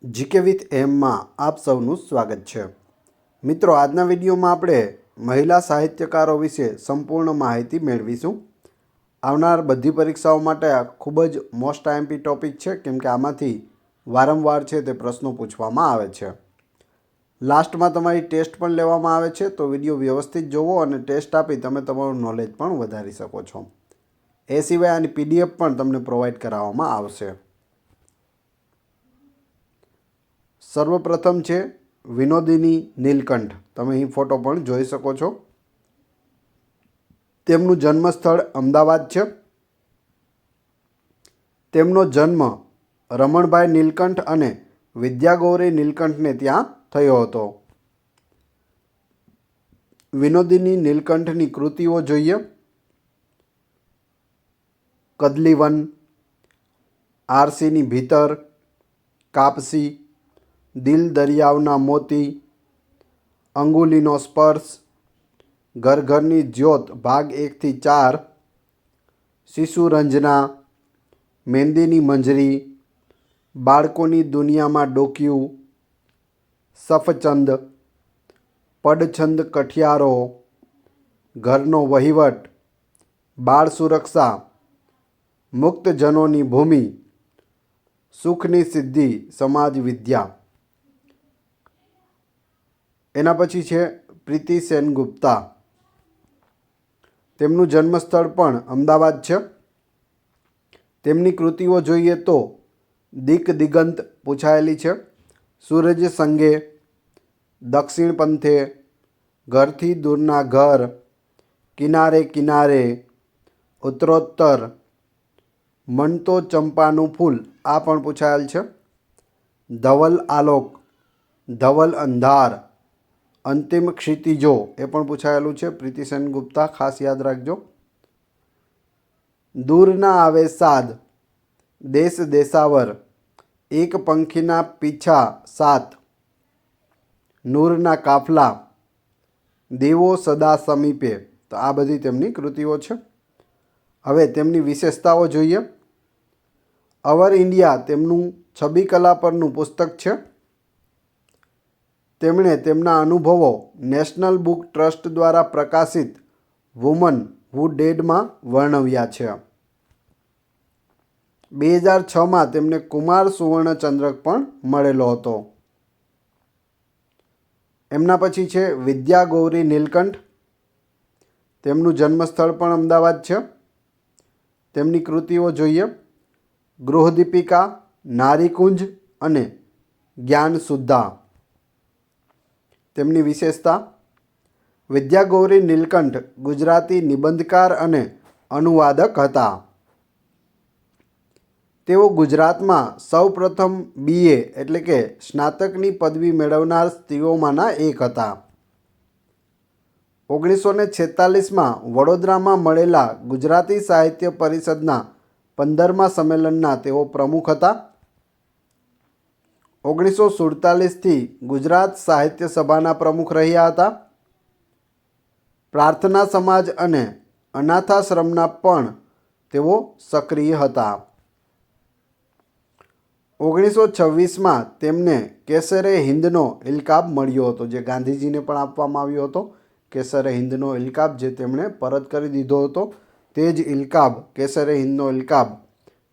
GK with એમમાં આપ સૌનું સ્વાગત છે। મિત્રો, આજના વિડીયોમાં આપણે મહિલા સાહિત્યકારો વિશે સંપૂર્ણ માહિતી મેળવીશું। આવનાર બધી પરીક્ષાઓ માટે આ ખૂબ જ મોસ્ટ આઈએમપી ટોપિક છે, કેમ કે આમાંથી વારંવાર છે તે પ્રશ્નો પૂછવામાં આવે છે। લાસ્ટમાં તમારી ટેસ્ટ પણ લેવામાં આવે છે, તો વિડીયો વ્યવસ્થિત જોવો અને ટેસ્ટ આપી તમે તમારું નોલેજ પણ વધારી શકો છો। એ સિવાય આની પીડીએફ પણ તમને પ્રોવાઈડ કરાવવામાં આવશે। સર્વપ્રથમ છે વિનોદિની નીલકંઠ। તમે અહીં ફોટો પણ જોઈ શકો છો। તેમનું જન્મસ્થળ અમદાવાદ છે। તેમનો જન્મ રમણભાઈ નીલકંઠ અને વિદ્યાગૌરી નીલકંઠને ત્યાં થયો હતો। વિનોદિની નીલકંઠની કૃતિઓ જોઈએ। કદલીવન, આરસીની ભીતર, કાપસી, દિલ દરિયાવના મોતી, અંગુલીનો સ્પર્શ, ઘર ઘરની જ્યોત ભાગ 1 થી 4, શિશુરંજના, મહેંદીની મંજરી, બાળકોની દુનિયામાં ડોકિયું, સફચંદ, પડછંદ કઠિયારો, ઘરનો વહીવટ, બાળ સુરક્ષા, મુક્તજનોની ભૂમિ, સુખની સિદ્ધિ, સમાજ વિદ્યા। એના પછી છે પ્રીતિ સેનગુપ્તા। તેમનું જન્મસ્થળ પણ અમદાવાદ છે। તેમની કૃતિઓ જોઈએ તો દિક દિગંત પૂછાયેલી છે, સૂરજ સંગે, દક્ષિણ પંથે, ઘરથી દૂરના ઘર, કિનારે કિનારે, ઉત્તરોત્તર, મન તો ચંપાનું ફૂલ આ પણ પૂછાયેલ છે, ધવલ આલોક, ધવલ અંધાર, અંતિમ ક્ષિતિજો એ પણ પૂછાયેલું છે। પ્રીતિ સેનગુપ્તા ખાસ યાદ રાખજો। દૂરના આવે સાદ, દેશ દેશાવર, એક પંખીના પીછા 7, નૂરના કાફલા, દેવો સદા સમીપે। તો આ બધી તેમની કૃતિઓ છે। હવે તેમની વિશેષતાઓ જોઈએ। અવર ઇન્ડિયા તેમનું છબી કલા પરનું પુસ્તક છે। તેમણે તેમના અનુભવો નેશનલ બુક ટ્રસ્ટ દ્વારા પ્રકાશિત વુમન હુ ડેડમાં વર્ણવ્યા છે। 2006માં તેમને કુમાર સુવર્ણચંદ્રક પણ મળેલો હતો। એમના પછી છે વિદ્યાગૌરી નીલકંઠ। તેમનું જન્મસ્થળ પણ અમદાવાદ છે। તેમની કૃતિઓ જોઈએ। ગૃહદીપિકા, નારીકુંજ અને જ્ઞાનસુધા। તેમની વિશેષતા: વિદ્યાગૌરી નીલકંઠ ગુજરાતી નિબંધકાર અને અનુવાદક હતા। તેઓ ગુજરાતમાં સૌપ્રથમ BA એટલે કે સ્નાતકની પદવી મેળવનાર સ્ત્રીઓમાંના એક હતા। 1946માં વડોદરામાં મળેલા ગુજરાતી સાહિત્ય પરિષદના 15મા સંમેલનના તેઓ પ્રમુખ હતા। 1947થી ગુજરાત સાહિત્ય સભાના પ્રમુખ રહ્યા હતા। પ્રાર્થના સમાજ અને અનાથાશ્રમના પણ તેઓ સક્રિય હતા। 1926માં તેમને કેસરે હિંદનો ઇલકાબ મળ્યો હતો, જે ગાંધીજીને પણ આપવામાં આવ્યો હતો। કેસરે હિંદનો ઇલકાબ જે તેમણે પરત કરી દીધો હતો, તે જ ઇલકાબ, કેસરે હિંદનો ઇલકાબ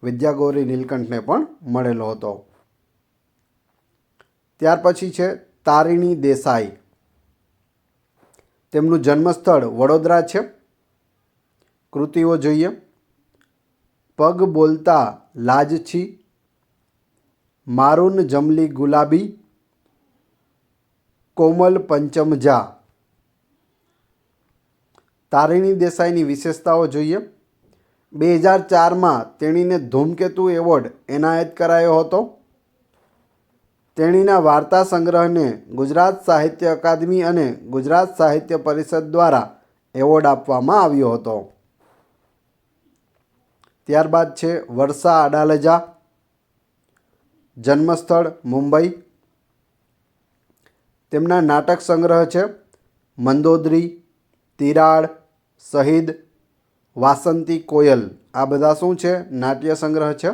વિદ્યાગૌરી નીલકંઠને પણ મળેલો હતો। ત્યાર પછી છે તારીણી દેસાઈ। તેમનું જન્મસ્થળ વડોદરા છે। કૃતિઓ જોઈએ। પગ બોલતા લાજ છી, મારુન જમલી ગુલાબી, કોમલ પંચમજા। તારીણી દેસાઈની વિશેષતાઓ જોઈએ। 2004માં તેણીને ધૂમકેતુ એવોર્ડ એનાયત કરાયો હતો। તેણીના વાર્તા સંગ્રહને ગુજરાત સાહિત્ય અકાદમી અને ગુજરાત સાહિત્ય પરિષદ દ્વારા એવોર્ડ આપવામાં આવ્યો હતો। ત્યારબાદ છે વર્ષા અડાલજા। જન્મસ્થળ મુંબઈ। તેમના નાટક સંગ્રહ છે મંદોદરી, તિરાડ, શહીદ, વાસંતી કોયલ। આ બધા શું છે? નાટ્ય સંગ્રહ છે।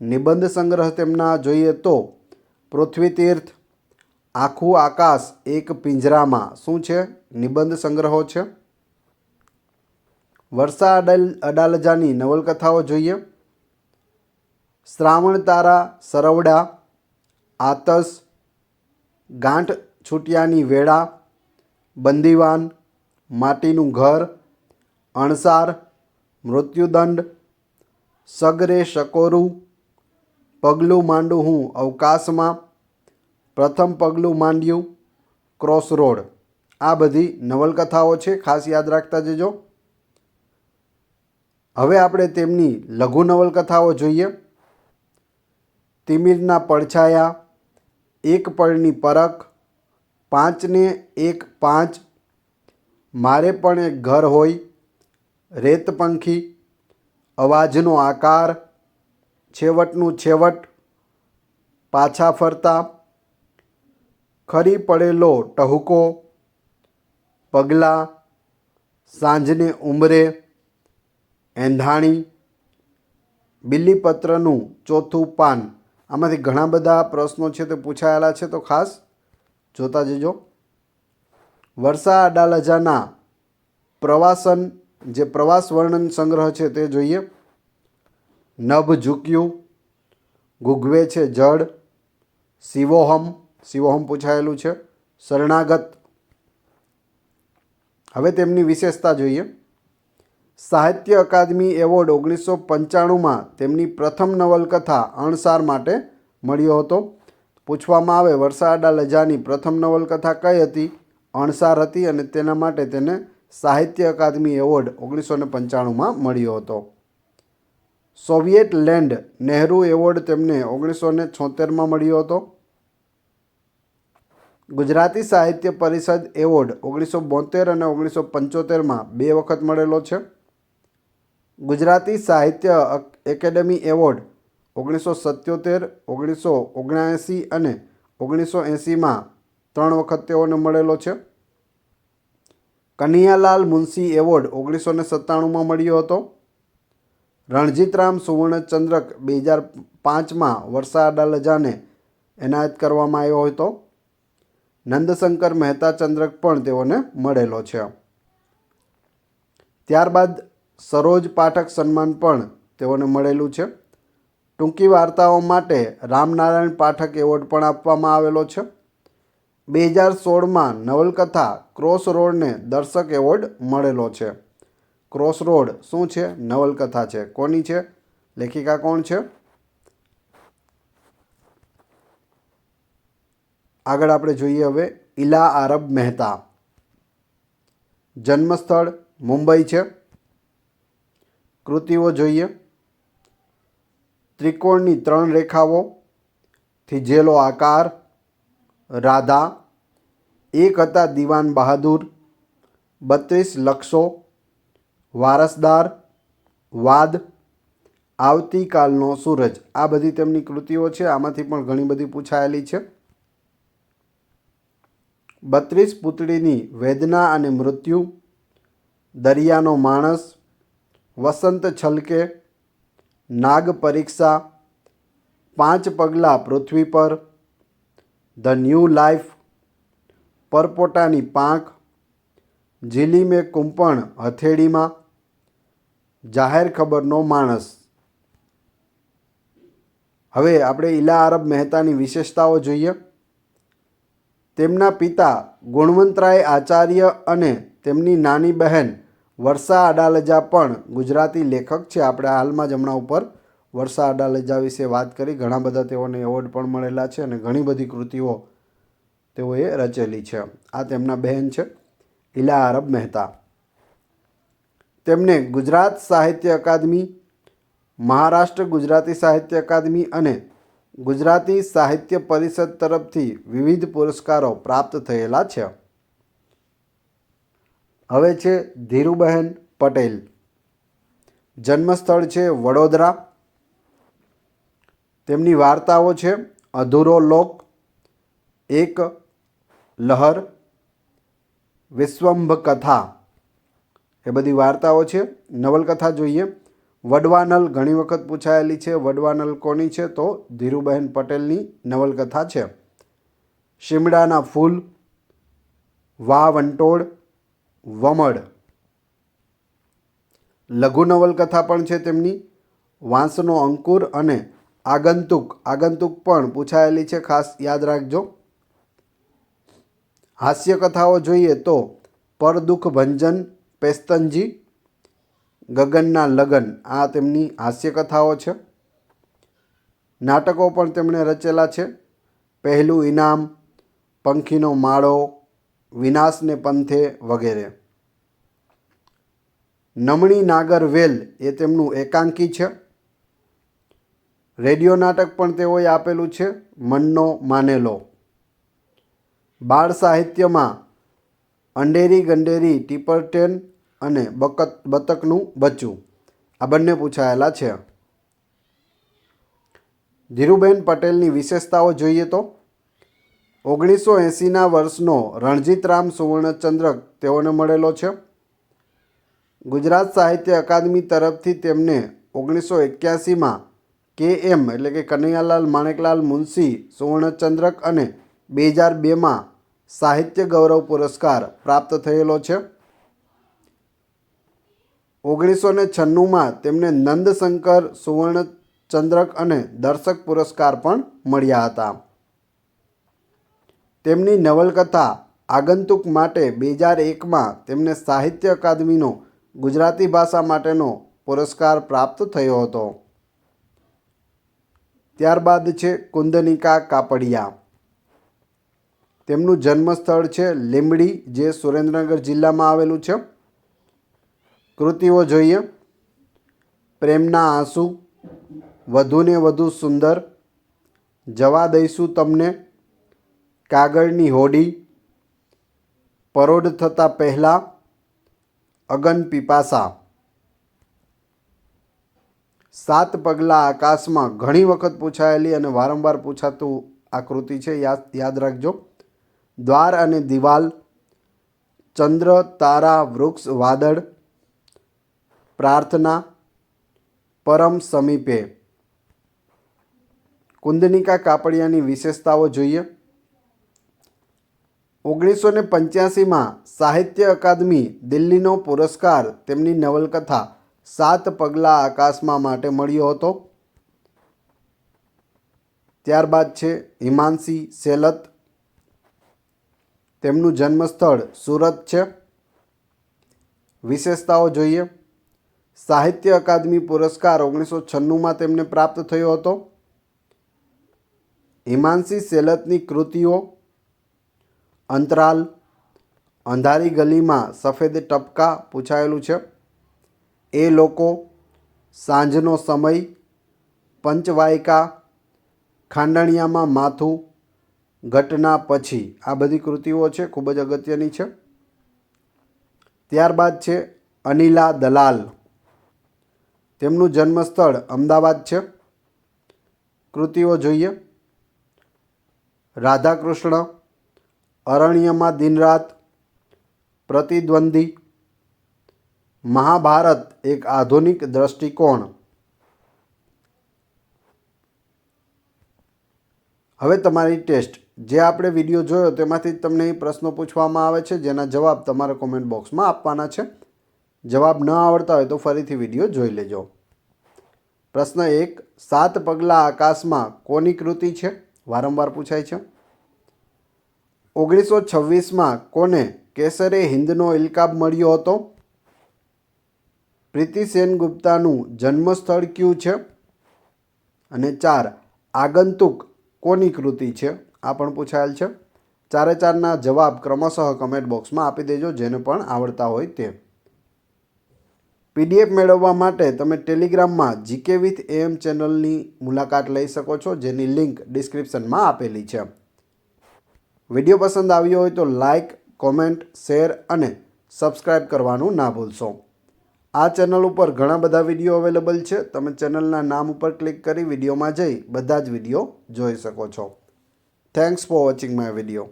નિબંધ સંગ્રહ તેમના જોઈએ તો પૃથ્વી તીર્થ, આખું આકાશ એક પિંજરામાં શું છે? નિબંધ સંગ્રહો છે. વર્ષા અડાલજાની નવલકથાઓ જોઈએ. શ્રાવણ તારા સરવડા, આતસ, ગાંઠ છૂટિયાની વેળા, બંદીવાન, માટીનું ઘર, અણસાર, મૃત્યુદંડ, સગરે શકોરું, પગલું માંડું હું અવકાશમાં, પ્રથમ પગલું માંડ્યું, ક્રોસરોડ. આ બધી નવલકથાઓ છે, ખાસ યાદ રાખતા જજો. હવે આપણે તેમની લઘુ નવલકથાઓ જોઈએ. તિમિરના પડછાયા, એક પળની પરખ, 5 ને 1 5, મારે પણ એક ઘર હોય, રેતપંખી, અવાજનો આકાર, છેવટનું છેવટ, પાછા ફરતા, ખરી પડેલો ટહુકો, પગલાં, સાંજને ઉંમરે, એંધાણી, બિલીપત્રનું ચોથું પાન. આમાંથી ઘણા બધા પ્રશ્નો છે તે પૂછાયેલા છે, તો ખાસ જોતા જજો. વર્ષા અડાલજાના પ્રવાસન જે પ્રવાસ વર્ણન સંગ્રહ છે તે જોઈએ. નભ ઝૂક્યું, ગુગવે છે જડ, શિવોહમ, શિવોહમ પૂછાયેલું છે, શરણાગત. હવે તેમની વિશેષતા જોઈએ. સાહિત્ય અકાદમી એવોર્ડ 1995માં તેમની પ્રથમ નવલકથા અણસાર માટે મળ્યો હતો. પૂછવામાં આવે વર્ષા અડાલજાની પ્રથમ નવલકથા કઈ હતી? અણસાર હતી, અને તેના માટે તેને સાહિત્ય અકાદમી એવોર્ડ 1995માં મળ્યો હતો. સોવિયેટ લેન્ડ નહેરુ એવોર્ડ તેમને 1976માં મળ્યો હતો. ગુજરાતી સાહિત્ય પરિષદ એવોર્ડ 1972 અને 1975માં 2 વખત મળેલો છે. ગુજરાતી સાહિત્ય એકેડેમી એવોર્ડ 1977, 1979 અને 1980માં 3 વખત તેઓને મળેલો છે. કનૈયાલાલ મુનશી એવોર્ડ 1997માં મળ્યો હતો. રણજીતરામ સુવર્ણચંદ્રક 2005માં વર્ષા અડાલજાને એનાયત કરવામાં આવ્યો હતો. નંદશંકર મહેતા ચંદ્રક પણ તેઓને મળેલો છે. ત્યારબાદ સરોજ પાઠક સન્માન પણ તેઓને મળેલું છે. ટૂંકી વાર્તાઓ માટે રામનારાયણ પાઠક એવોર્ડ પણ આપવામાં આવેલો છે. 2016માં નવલકથા ક્રોસરોડને દર્શક એવોર્ડ મળેલો છે. ક્રોસરોડ શું છે? નવલકથા છે. કોની છે? લેખિકા કોણ છે? આગળ આપણે જોઈએ હવે ઇલા આરબ મહેતા. જન્મસ્થળ મુંબઈ છે. કૃતિઓ જોઈએ. ત્રિકોણની 3 રેખાઓ, થીજેલો આકાર, રાધા, એક હતા દિવાન બહાદુર, 32 લક્ષો, વારસદાર, વાદ, આવતીકાલનો સૂરજ. આ બધી તેમની કૃતિઓ છે. આમાંથી પણ ઘણી બધી પૂછાયેલી છે. 32 પૂતળીની વેદના અને મૃત્યુ, દરિયાનો માણસ, વસંત છલકે, નાગ પરીક્ષા, 5 પગલાં પૃથ્વી પર, ધ ન્યૂ લાઈફ, પરપોટાની પાંખ, ઝીલી મેં કૂંપણ હથેળીમાં, જાહેર ખબરનો માણસ. હવે આપણે ઇલા આરબ મહેતાની વિશેષતાઓ જોઈએ. તેમના પિતા ગુણવંતરાય આચાર્ય અને તેમની નાની બહેન વર્ષા અડાલજા પણ ગુજરાતી લેખક છે. આપણે હાલમાં જ હમણાં ઉપર વર્ષા અડાલજા વિશે વાત કરી. ઘણા બધા તેઓને એવોર્ડ પણ મળેલા છે અને ઘણી બધી કૃતિઓ તેઓએ રચેલી છે. આ તેમના બહેન છે ઇલા આરબ મહેતા. તેમને ગુજરાત સાહિત્ય અકાદમી, મહારાષ્ટ્ર ગુજરાતી સાહિત્ય અકાદમી અને ગુજરાતી સાહિત્ય પરિષદ તરફથી વિવિધ પુરસ્કારો પ્રાપ્ત થયેલા છે. હવે છે ધીરુબહેન પટેલ. જન્મસ્થળ છે વડોદરા. તેમની વાર્તાઓ છે અધૂરો લોક, એક લહર, વિશ્વંભ કથા. એ બધી વાર્તાઓ છે. નવલકથા જોઈએ. વડવાનલ ઘણી વખત પૂછાયેલી છે. વડવાનલ કોની છે? તો ધીરુબહેન પટેલની નવલકથા છે. શિમડાના ફૂલ, વાહ વંટોળ, વમળ. લઘુ નવલકથા પણ છે તેમની. વાંસનો અંકુર અને આગંતુક. આગંતુક પણ પૂછાયેલી છે, ખાસ યાદ રાખજો. હાસ્ય કથાઓ જોઈએ તો પરદુખ ભંજન પેસ્તનજી, ગગનના લગન, આ તેમની હાસ્ય કથાઓ છે. નાટકો પણ તેમણે રચેલા છે. પહેલું ઇનામ, પંખીનો માળો, વિનાશને પંથે વગેરે. નમણી નાગર વેલ એ તેમનું એકાંકી છે. રેડિયો નાટક પણ તેઓએ આપેલું છે, મનનો માનેલો. બાળ સાહિત્યમાં અંડેરી ગંડેરી ટીપરટેન અને બતકનું બચ્ચું, આ બંને પૂછાયેલા છે. ધીરુબેન પટેલની વિશેષતાઓ જોઈએ તો 1980ના વર્ષનો રણજીતરામ સુવર્ણચંદ્રક તેઓને મળેલો છે. ગુજરાત સાહિત્ય અકાદમી તરફથી તેમને 1981માં KM એટલે કે કનૈયાલાલ માણેકલાલ મુનશી સુવર્ણચંદ્રક અને 2002માં સાહિત્ય ગૌરવ પુરસ્કાર પ્રાપ્ત થયેલો છે. 1996માં તેમને નંદશંકર સુવર્ણચંદ્રક અને દર્શક પુરસ્કાર પણ મળ્યા હતા. તેમની નવલકથા આગંતુક માટે 2001માં તેમને સાહિત્ય અકાદમીનો ગુજરાતી ભાષા માટેનો પુરસ્કાર પ્રાપ્ત થયો હતો. ત્યારબાદ છે કુંદનિકા કાપડિયા. તેમનું જન્મસ્થળ છે લીંબડી, જે સુરેન્દ્રનગર જિલ્લામાં આવેલું છે. કૃતિઓ જોઈએ: પ્રેમના આંસુ, વધુને વધુ સુંદર, જવા દઈશું તમને, કાગળની હોડી, પરોઢ થતાં પહેલાં, અગન પીપાસા. 7 પગલાં આકાશમાં ઘણી વખત પૂછાયેલી અને વારંવાર પૂછાતું આ કૃતિ છે, યાદ રાખજો. દ્વાર અને દિવાલ, ચંદ્ર તારા વૃક્ષ વાદળ, પ્રાર્થના, પરમ સમીપે. કુંદનિકા કાપડિયાની વિશેષતાઓ જોઈએ. 1985માં સાહિત્ય અકાદમી દિલ્હીનો પુરસ્કાર તેમની નવલકથા 7 પગલાં આકાશમાં માટે મળ્યો હતો. ત્યારબાદ છે હિમાંશી સેલત. તેમનું જન્મસ્થળ સુરત છે. વિશેષતાઓ જોઈએ. સાહિત્ય અકાદમી પુરસ્કાર 1996માં તેમને પ્રાપ્ત થયો હતો. હિમાંશી સેલતની કૃતિઓ: અંતરાલ, અંધારી ગલીમાં સફેદ ટપકા પૂછાયેલું છે, એ લોકો, સાંજનો સમય, પંચવાયકા, ખાંડણિયામાં માથું, ઘટના પછી. આ બધી કૃતિઓ છે, ખૂબ જ અગત્યની છે. ત્યારબાદ છે અનિલા દલાલ. તેમનું જન્મસ્થળ અમદાવાદ છે. કૃતિઓ જોઈએ: રાધાકૃષ્ણ, અરણ્યમાં દિનરાત, પ્રતિદ્વંદી, મહાભારત એક આધુનિક દ્રષ્ટિકોણ. હવે તમારી ટેસ્ટ. જે આપણે વિડીયો જોયો તેમાંથી તમને એ પ્રશ્નો પૂછવામાં આવે છે, જેના જવાબ તમારે કોમેન્ટ બોક્સમાં આપવાના છે. જવાબ ન આવડતા હોય તો ફરીથી વિડીયો જોઈ લેજો. પ્રશ્ન 1, 7 પગલાં આકાશમાં કોની કૃતિ છે? વારંવાર પૂછાય છે. 1926માં કોને કેસરે હિંદનો ઇલકાબ મળ્યો હતો? પ્રીતિ સેનગુપ્તાનું જન્મસ્થળ કયું છે? અને 4, આગંતુક કોની કૃતિ છે? આ પણ પૂછાયેલ છે. 4-4ના જવાબ ક્રમશઃ કમેન્ટ બોક્સમાં આપી દેજો, જેને પણ આવડતા હોય તે. PDF મેળવવા માટે તમે ટેલિગ્રામમાં GK with AM ચેનલની મુલાકાત લઈ શકો છો, જેની લિંક ડિસ્ક્રિપ્શનમાં આપેલી છે. વિડીયો પસંદ આવ્યો હોય તો લાઇક, કોમેન્ટ, શેર અને સબસ્ક્રાઈબ કરવાનું ના ભૂલશો. આ ચેનલ ઉપર ઘણા બધા વિડીયો અવેલેબલ છે. તમે ચેનલના નામ ઉપર ક્લિક કરી વિડીયોમાં જઈ બધા જ વિડીયો જોઈ શકો છો. Thanks for watching my video.